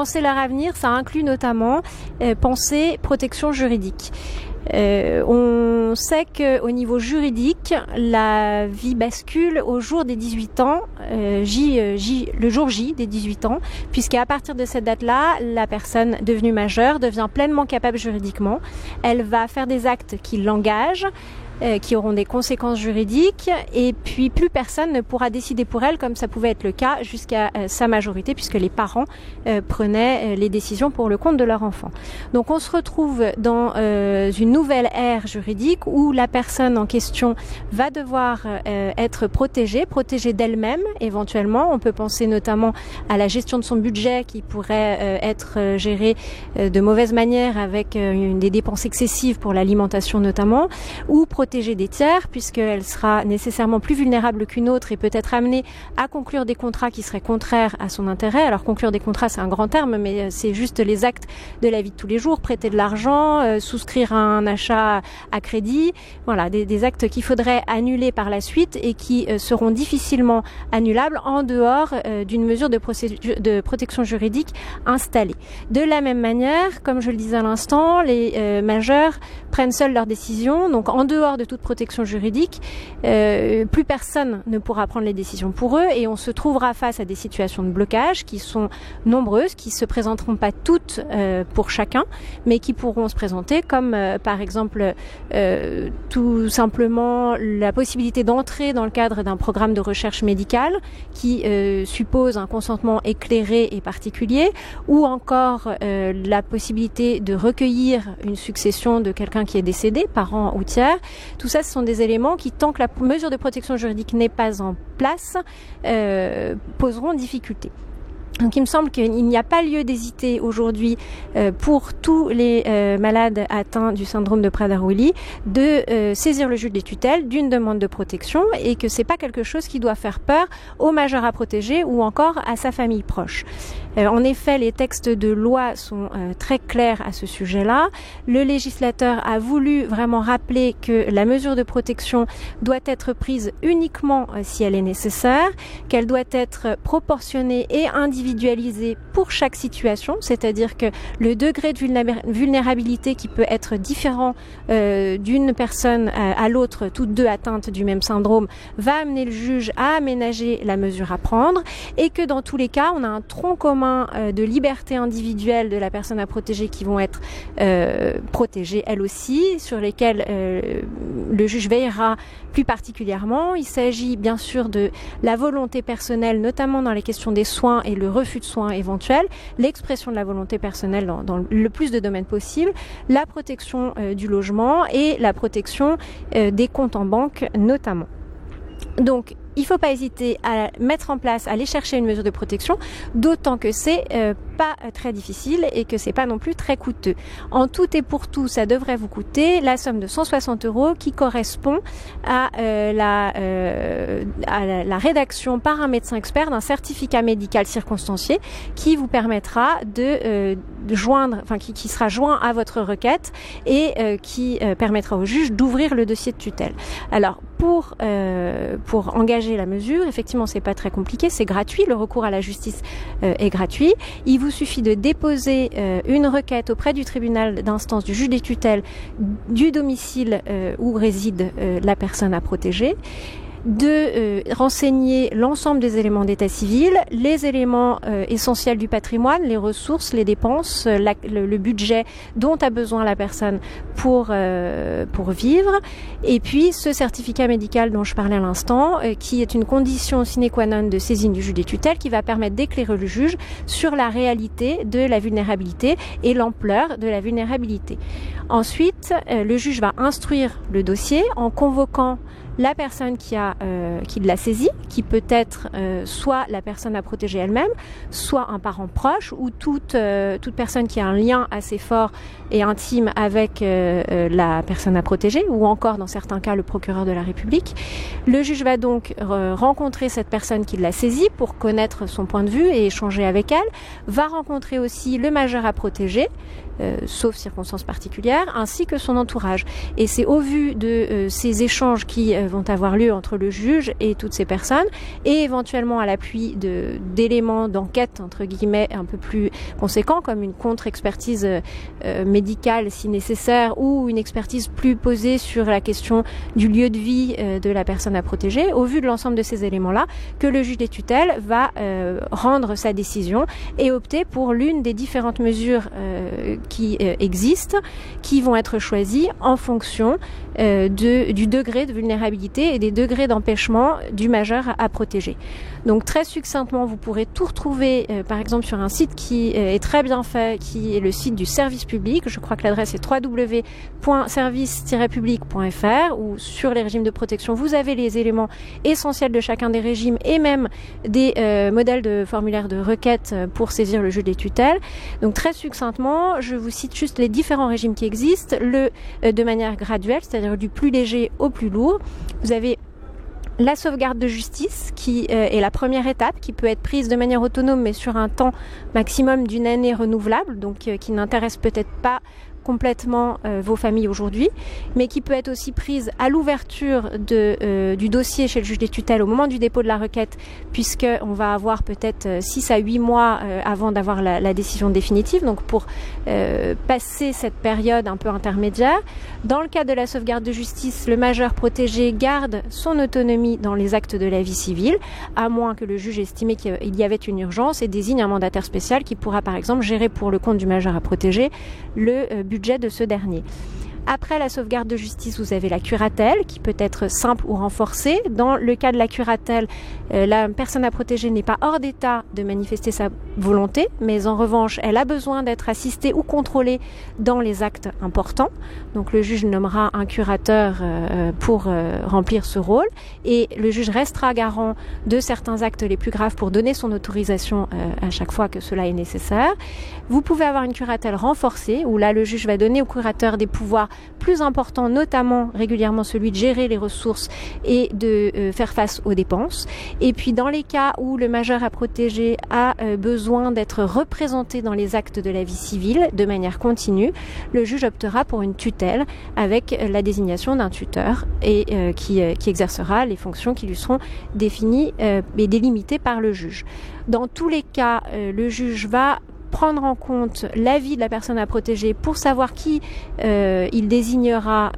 penser leur avenir, ça inclut notamment penser protection juridique. On sait qu'au niveau juridique, la vie bascule au jour des 18 ans, le jour J des 18 ans, puisqu'à partir de cette date-là, la personne devenue majeure devient pleinement capable juridiquement. Elle va faire des actes qui l'engagent, qui auront des conséquences juridiques, et puis plus personne ne pourra décider pour elle, comme ça pouvait être le cas jusqu'à sa majorité, puisque les parents prenaient les décisions pour le compte de leur enfant. Donc on se retrouve dans une nouvelle ère juridique où la personne en question va devoir être protégée d'elle-même éventuellement. On peut penser notamment à la gestion de son budget qui pourrait être gérée de mauvaise manière avec des dépenses excessives pour l'alimentation notamment, ou protéger des tiers, puisqu'elle sera nécessairement plus vulnérable qu'une autre et peut être amenée à conclure des contrats qui seraient contraires à son intérêt. Alors conclure des contrats, c'est un grand terme, mais c'est juste les actes de la vie de tous les jours, prêter de l'argent, souscrire un achat à crédit, voilà, des actes qu'il faudrait annuler par la suite et qui seront difficilement annulables en dehors d'une mesure de protection juridique installée. De la même manière, comme je le disais à l'instant, les majeurs prennent seuls leurs décisions, donc en dehors de toute protection juridique, plus personne ne pourra prendre les décisions pour eux et on se trouvera face à des situations de blocage qui sont nombreuses, qui se présenteront pas toutes pour chacun, mais qui pourront se présenter comme par exemple tout simplement la possibilité d'entrer dans le cadre d'un programme de recherche médicale qui suppose un consentement éclairé et particulier, ou encore la possibilité de recueillir une succession de quelqu'un qui est décédé, parent ou tiers. Tout ça, ce sont des éléments qui, tant que la mesure de protection juridique n'est pas en place, poseront difficulté. Donc il me semble qu'il n'y a pas lieu d'hésiter aujourd'hui pour tous les malades atteints du syndrome de Prader-Willi de saisir le juge des tutelles d'une demande de protection, et que c'est pas quelque chose qui doit faire peur au majeur à protéger ou encore à sa famille proche. En effet, les textes de loi sont très clairs à ce sujet-là. Le législateur a voulu vraiment rappeler que la mesure de protection doit être prise uniquement si elle est nécessaire, qu'elle doit être proportionnée et individualisée pour chaque situation, c'est-à-dire que le degré de vulnérabilité qui peut être différent d'une personne à l'autre, toutes deux atteintes du même syndrome, va amener le juge à aménager la mesure à prendre, et que dans tous les cas, on a un tronc commun de liberté individuelle de la personne à protéger qui vont être protégées elles aussi, sur lesquelles le juge veillera plus particulièrement. Il s'agit bien sûr de la volonté personnelle, notamment dans les questions des soins et le refus de soins éventuels, l'expression de la volonté personnelle dans le plus de domaines possible, la protection du logement et la protection des comptes en banque notamment. Donc, il ne faut pas hésiter à mettre en place, à aller chercher une mesure de protection, d'autant que c'est pas très difficile et que c'est pas non plus très coûteux. En tout et pour tout, ça devrait vous coûter la somme de 160 € qui correspond à la rédaction par un médecin expert d'un certificat médical circonstancié qui vous permettra de joindre, enfin qui sera joint à votre requête et qui permettra au juge d'ouvrir le dossier de tutelle. Alors pour engager la mesure, effectivement c'est pas très compliqué, c'est gratuit, le recours à la justice est gratuit. Il vous suffit de déposer une requête auprès du tribunal d'instance, du juge des tutelles, du domicile où réside la personne à protéger, de renseigner l'ensemble des éléments d'état civil, les éléments essentiels du patrimoine, les ressources, les dépenses, le budget dont a besoin la personne pour vivre, et puis ce certificat médical dont je parlais à l'instant, qui est une condition sine qua non de saisine du juge des tutelles, qui va permettre d'éclairer le juge sur la réalité de la vulnérabilité et l'ampleur de la vulnérabilité. Ensuite, le juge va instruire le dossier en convoquant la personne qui l'a saisi, qui peut être soit la personne à protéger elle-même, soit un parent proche, ou toute personne qui a un lien assez fort et intime avec la personne à protéger, ou encore dans certains cas le procureur de la République. Le juge va donc rencontrer cette personne qui l'a saisi pour connaître son point de vue et échanger avec elle, va rencontrer aussi le majeur à protéger, sauf circonstances particulières, ainsi que son entourage. Et c'est au vu de ces échanges qui vont avoir lieu entre le juge et toutes ces personnes, et éventuellement à l'appui d'éléments d'enquête, entre guillemets, un peu plus conséquents, comme une contre-expertise médicale si nécessaire, ou une expertise plus posée sur la question du lieu de vie de la personne à protéger, au vu de l'ensemble de ces éléments-là, que le juge des tutelles va rendre sa décision et opter pour l'une des différentes mesures qui existent, qui vont être choisies en fonction du degré de vulnérabilité et des degrés d'empêchement du majeur à protéger. Donc très succinctement, vous pourrez tout retrouver par exemple sur un site qui est très bien fait, qui est le site du service public. Je crois que l'adresse est www.service-public.fr, où sur les régimes de protection, vous avez les éléments essentiels de chacun des régimes et même des modèles de formulaires de requête pour saisir le juge des tutelles. Donc très succinctement, je vous cite juste les différents régimes qui existent, de manière graduelle, c'est-à-dire du plus léger au plus lourd. Vous avez la sauvegarde de justice, qui est la première étape, qui peut être prise de manière autonome, mais sur un temps maximum d'une année renouvelable, donc qui n'intéresse peut-être pas complètement vos familles aujourd'hui, mais qui peut être aussi prise à l'ouverture du dossier chez le juge des tutelles au moment du dépôt de la requête, puisqu'on va avoir peut-être 6 à 8 mois avant d'avoir la décision définitive, donc pour passer cette période un peu intermédiaire. Dans le cas de la sauvegarde de justice, le majeur protégé garde son autonomie dans les actes de la vie civile, à moins que le juge estime qu'il y avait une urgence et désigne un mandataire spécial qui pourra par exemple gérer pour le compte du majeur à protéger le budget de ce dernier. Après la sauvegarde de justice, vous avez la curatelle qui peut être simple ou renforcée. Dans le cas de la curatelle, la personne à protéger n'est pas hors d'état de manifester sa volonté, mais en revanche, elle a besoin d'être assistée ou contrôlée dans les actes importants. Donc le juge nommera un curateur pour remplir ce rôle, et le juge restera garant de certains actes les plus graves pour donner son autorisation à chaque fois que cela est nécessaire. Vous pouvez avoir une curatelle renforcée, où là le juge va donner au curateur des pouvoirs plus important, notamment régulièrement celui de gérer les ressources et de faire face aux dépenses. Et puis dans les cas où le majeur à protéger a besoin d'être représenté dans les actes de la vie civile de manière continue, le juge optera pour une tutelle avec la désignation d'un tuteur et qui exercera les fonctions qui lui seront définies et délimitées par le juge. Dans tous les cas, le juge va prendre en compte l'avis de la personne à protéger pour savoir qui il désignera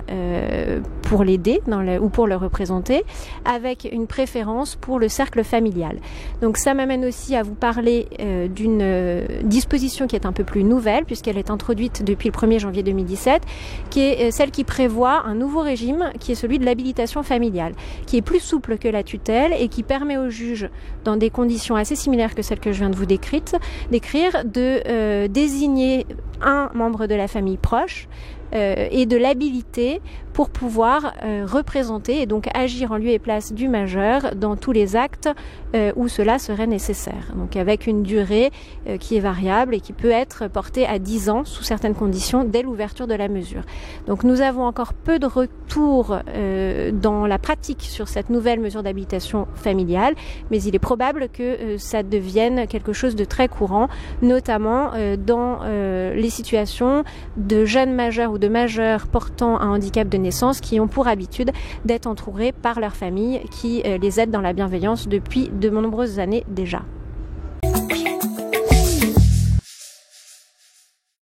pour l'aider ou pour le représenter, avec une préférence pour le cercle familial. Donc ça m'amène aussi à vous parler d'une disposition qui est un peu plus nouvelle, puisqu'elle est introduite depuis le 1er janvier 2017, qui est celle qui prévoit un nouveau régime, qui est celui de l'habilitation familiale, qui est plus souple que la tutelle et qui permet au juge, dans des conditions assez similaires que celles que je viens de vous décrire, de désigner un membre de la famille proche et de l'habiliter pour pouvoir représenter et donc agir en lieu et place du majeur dans tous les actes où cela serait nécessaire. Donc avec une durée qui est variable et qui peut être portée à 10 ans sous certaines conditions dès l'ouverture de la mesure. Donc nous avons encore peu de retours dans la pratique sur cette nouvelle mesure d'habilitation familiale, mais il est probable que ça devienne quelque chose de très courant, notamment dans les situations de jeunes majeurs ou de majeurs portant un handicap de naissance qui ont pour habitude d'être entourés par leur famille qui les aide dans la bienveillance depuis de nombreuses années déjà.